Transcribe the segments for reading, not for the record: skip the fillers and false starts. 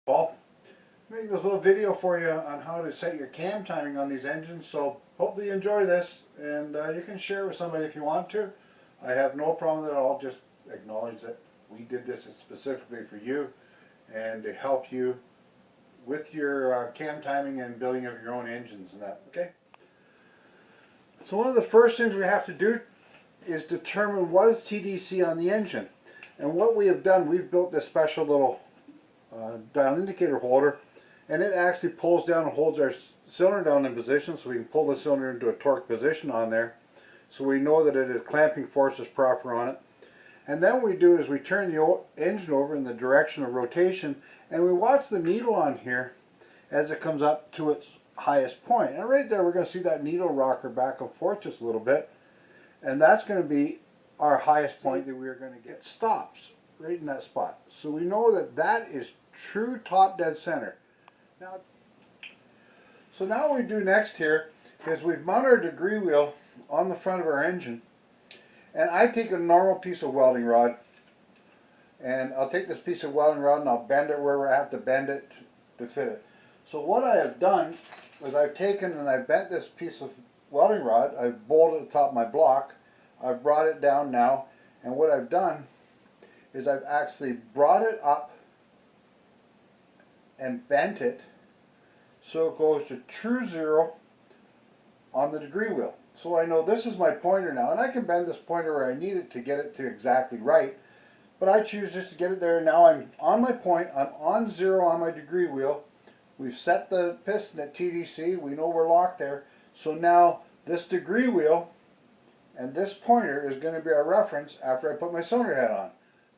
Paul, making this little video for you on how to set your cam timing on these engines. So hopefully you enjoy this, and you can share it with somebody if you want to. I have no problem with it at all. Just acknowledge that we did this specifically for you and to help you with your cam timing and building of your own engines and that. Okay. So one of the first things we have to do is determine what is TDC on the engine. And what we have done, we've built this special little dial indicator holder, and it actually pulls down and holds our cylinder down in position, so we can pull the cylinder into a torque position on there, so we know that it is clamping force is proper on it. And then what we do is we turn the engine over in the direction of rotation, and we watch the needle on here as it comes up to its highest point. And right there we're going to see that needle rocker back and forth just a little bit, and that's going to be our highest point that we are going to get. It stops right in that spot, so we know that that is true top dead center. Now, so now what we do next here is we've mounted our degree wheel on the front of our engine, and I take a normal piece of welding rod, and I'll take this piece of welding rod and I'll bend it wherever I have to bend it to fit it. So what I have done is I've taken and I've bent this piece of welding rod, I've bolted the top of my block, I've brought it down now, and what I've done is I've actually brought it up and bent it so it goes to true zero on the degree wheel. So I know this is my pointer now, and I can bend this pointer where I need it to get it to exactly right, but I choose just to get it there. Now I'm on my point, I'm on zero on my degree wheel. We've set the piston at TDC, we know we're locked there, so now this degree wheel and this pointer is going to be our reference after I put my cylinder head on.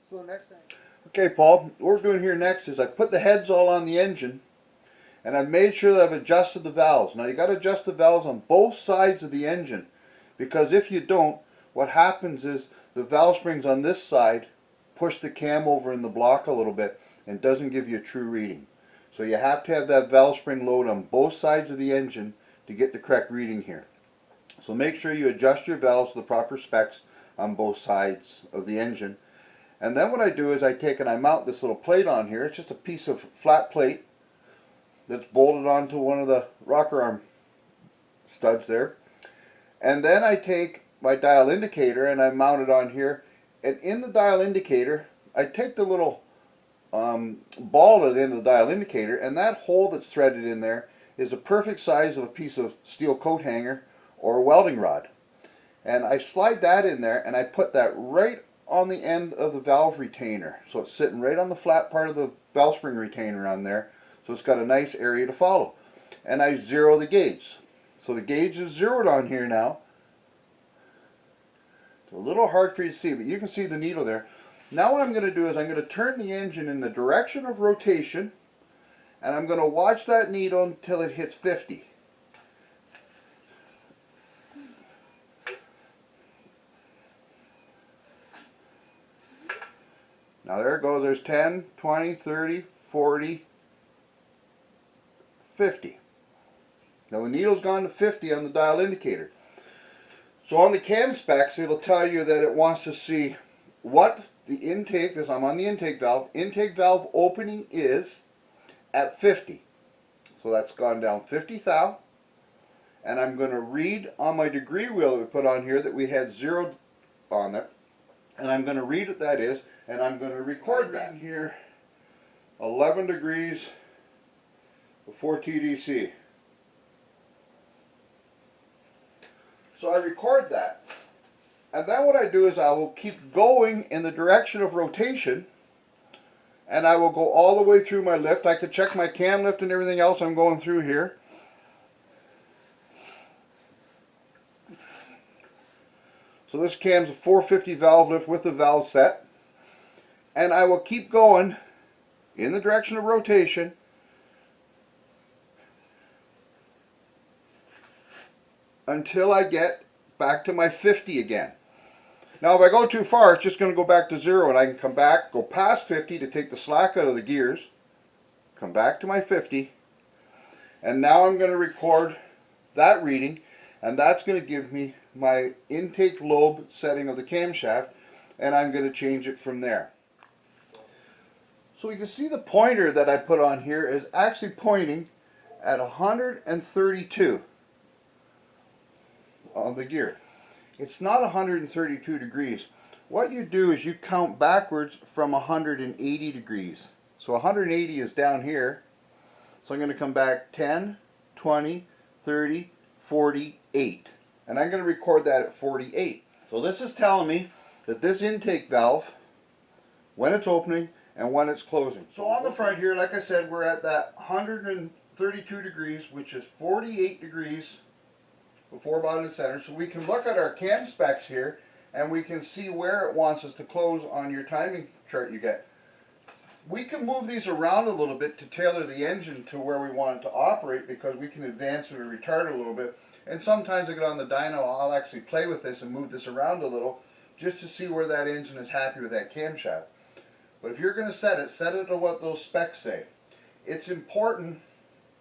So the next thing. Okay, Paul, what we're doing here next is I put the heads all on the engine, and I've made sure that I've adjusted the valves. Now you got to adjust the valves on both sides of the engine, because if you don't, what happens is the valve springs on this side push the cam over in the block a little bit and doesn't give you a true reading. So you have to have that valve spring load on both sides of the engine to get the correct reading here. So make sure you adjust your valves to the proper specs on both sides of the engine. And then what I do is I take and I mount this little plate on here. It's just a piece of flat plate that's bolted onto one of the rocker arm studs there. And then I take my dial indicator and I mount it on here. And in the dial indicator, I take the little ball at the end of the dial indicator, and that hole that's threaded in there is a perfect size of a piece of steel coat hanger or a welding rod. And I slide that in there and I put that right on the end of the valve retainer. So it's sitting right on the flat part of the valve spring retainer on there. So it's got a nice area to follow. And I zero the gauge. So the gauge is zeroed on here now. It's a little hard for you to see, but you can see the needle there. Now what I'm going to do is I'm going to turn the engine in the direction of rotation, and I'm going to watch that needle until it hits 50. Now there it goes, there's 10, 20, 30, 40, 50. Now the needle's gone to 50 on the dial indicator. So on the cam specs, it'll tell you that it wants to see what the intake, as I'm on the intake valve opening is at 50. So that's gone down 50 thou. And I'm going to read on my degree wheel that we put on here that we had zeroed on it. And I'm going to read what that is, and I'm going to record that here 11 degrees before TDC. So I record that, and then what I do is I will keep going in the direction of rotation, and I will go all the way through my lift. I can check my cam lift and everything else I'm going through here. So this cam's a 450 valve lift with the valve set, and I will keep going in the direction of rotation until I get back to my 50 again. Now if I go too far, it's just going to go back to zero, and I can come back, go past 50 to take the slack out of the gears, come back to my 50, and now I'm going to record that reading, and that's going to give me my intake lobe setting of the camshaft, and I'm going to change it from there. So you can see the pointer that I put on here is actually pointing at 132 on the gear. It's not 132 degrees. What you do is you count backwards from 180 degrees. So 180 is down here. So I'm going to come back 10, 20, 30, 48. And I'm going to record that at 48. So this is telling me that this intake valve, when it's opening and when it's closing. So on the front here, like I said, we're at that 132 degrees, which is 48 degrees before bottom and center. So we can look at our cam specs here and we can see where it wants us to close on your timing chart you get. We can move these around a little bit to tailor the engine to where we want it to operate, because we can advance it or retard it a little bit. And sometimes I get on the dyno, I'll actually play with this and move this around a little just to see where that engine is happy with that camshaft. But if you're going to set it to what those specs say. It's important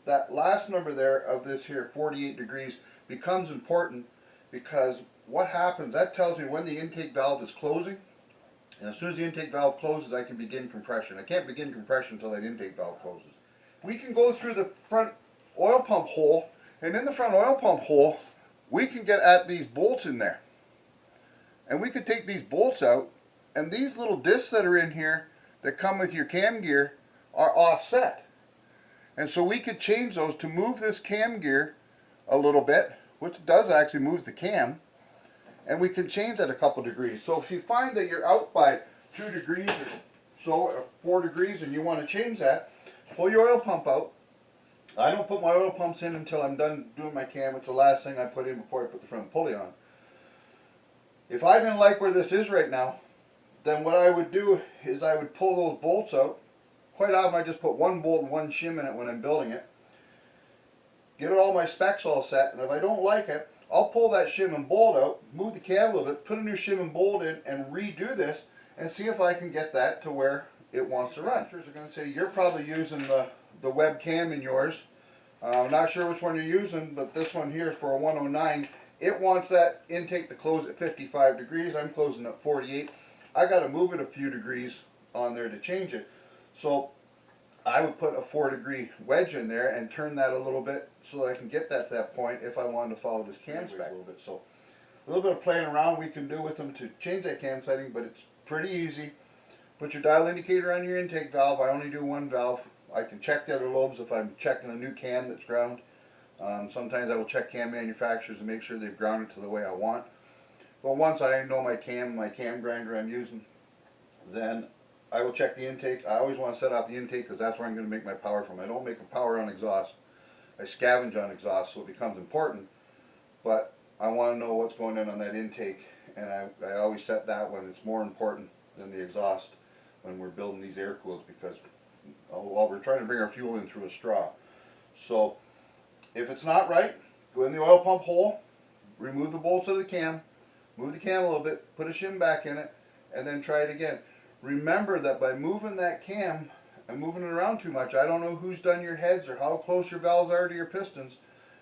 that last number there of this here, 48 degrees, becomes important, because what happens, that tells me when the intake valve is closing. And as soon as the intake valve closes, I can begin compression. I can't begin compression until that intake valve closes. We can go through the front oil pump hole, and in the front oil pump hole, we can get at these bolts in there. And we could take these bolts out, and these little discs that are in here that come with your cam gear are offset. And so we could change those to move this cam gear a little bit, which does actually move the cam. And we can change that a couple degrees. So if you find that you're out by 2 degrees or so, or 4 degrees, and you want to change that, pull your oil pump out. I don't put my oil pumps in until I'm done doing my cam. It's the last thing I put in before I put the front pulley on. If I didn't like where this is right now, then what I would do is I would pull those bolts out. Quite often I just put one bolt and one shim in it when I'm building it. Get all my specs all set, and if I don't like it, I'll pull that shim and bolt out, move the cam a little bit, put a new shim and bolt in, and redo this, and see if I can get that to where it wants to run. Are going to say, you're probably using the webcam in yours. I'm not sure which one you're using, but this one here is for a 109. It wants that intake to close at 55 degrees. I'm closing at 48. I got to move it a few degrees on there to change it. So I would put a 4-degree wedge in there and turn that a little bit so that I can get that to that point if I wanted to follow this cam spec a little bit. So a little bit of playing around we can do with them to change that cam setting, but it's pretty easy. Put your dial indicator on your intake valve. I only do one valve. I can check the other lobes if I'm checking a new cam that's ground. Sometimes I will check cam manufacturers and make sure they've grounded to the way I want. But once I know my cam grinder I'm using, then I will check the intake. I always want to set up the intake because that's where I'm going to make my power from. I don't make a power on exhaust. I scavenge on exhaust, so it becomes important. But I want to know what's going on that intake, and I always set that one. It's more important than the exhaust when we're building these air coolers, because well, we're trying to bring our fuel in through a straw. So if it's not right, go in the oil pump hole, remove the bolts of the cam, move the cam a little bit, put a shim back in it, and then try it again. Remember that by moving that cam and moving it around too much, I don't know who's done your heads or how close your valves are to your pistons,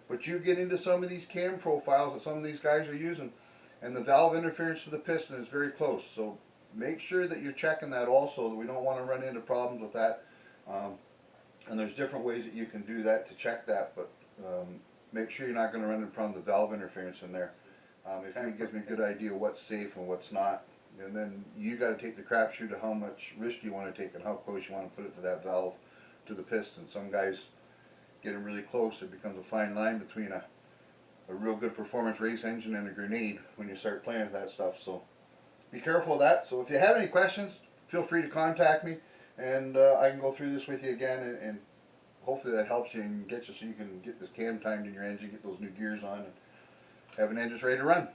but you get into some of these cam profiles that some of these guys are using, and the valve interference to the piston is very close. So make sure that you're checking that also, that we don't want to run into problems with that. And there's different ways that you can do that to check that, but make sure you're not going to run into problems with valve interference in there. It kind of gives me a good idea what's safe and what's not. And then you got to take the crapshoot of how much risk you want to take and how close you want to put it to that valve, to the piston. Some guys get them really close. It becomes a fine line between a real good performance race engine and a grenade when you start playing with that stuff. So be careful of that. So if you have any questions, feel free to contact me, and I can go through this with you again, and hopefully that helps you and gets you so you can get this cam timed in your engine, get those new gears on, and have an engine ready to run.